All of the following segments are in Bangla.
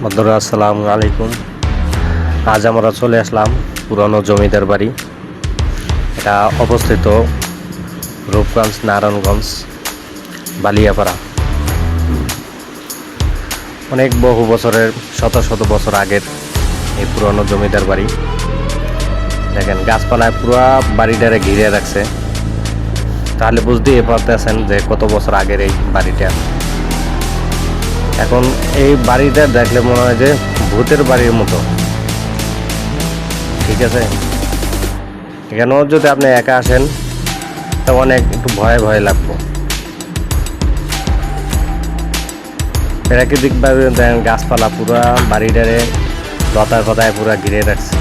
বন্ধুরা আসসালামু আলাইকুম। আজ আমরা চলে আসলাম পুরনো জমিদার বাড়ি। এটা অবস্থিত রূপগঞ্জ, নারায়ণগঞ্জ, বালিয়াপাড়া। অনেক বহু বছরের, শত শত বছর আগের এই পুরনো জমিদার বাড়ি। দেখেন গাছপালায় পুরা বাড়িটারে ঘিরে রাখছে। তাহলে বুঝতেই পারতেছেন যে কত বছর আগের এই বাড়িটা। এখন এই বাড়িটা দেখলে মনে হয় যে ভূতের বাড়ির মতো, ঠিক আছে। এখানেও যদি আপনি একা আসেন তো অনেক একটু ভয় ভয় লাগবো। প্রাকৃতিকভাবে দেখেন গাছপালা পুরা বাড়িটারে লতায় ফতায় পুরা ঘিরে রাখছে।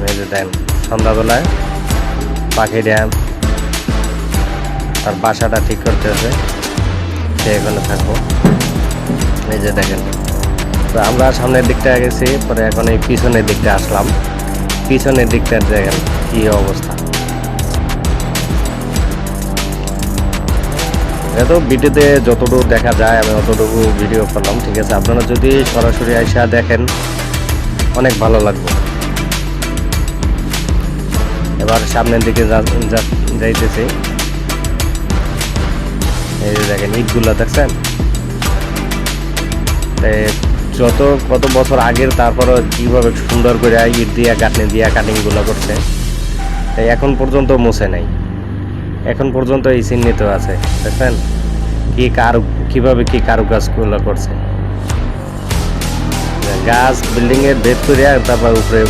এই যে দেখেন সন্ধ্যাবেলায় পাখি ড্যাম তার বাসাটা ঠিক করতে হবে, সে এখানে থাকবো। এই যে দেখেন, তো আমরা সামনের দিকটা গেছি, পরে এখন এই পিছনের দিকটা আসলাম। পিছনের দিকটার দেখেন কি অবস্থা। এত ভিডিওতে যতটুকু দেখা যায় আমি অতটুকু ভিডিও করলাম, ঠিক আছে। আপনারা যদি সরাসরি আইসা দেখেন অনেক ভালো লাগবে। এবার সামনের দিকে যাইতেছি। এই যে দেখেন ইটগুলো দেখছেন, যত কত বছর আগের, তারপরও কিভাবে সুন্দর করে ইট দিয়া গাঁথনি দিয়া কাটিংগুলো করছে। তাই এখন পর্যন্ত মুছে নাই, এখন পর্যন্ত এই চিহ্নিত আছে। দেখছেন কিভাবে কি কারুকাজগুলো করছে। গাছ বিল্ডিং এর ভেদ করে তারপর উপরে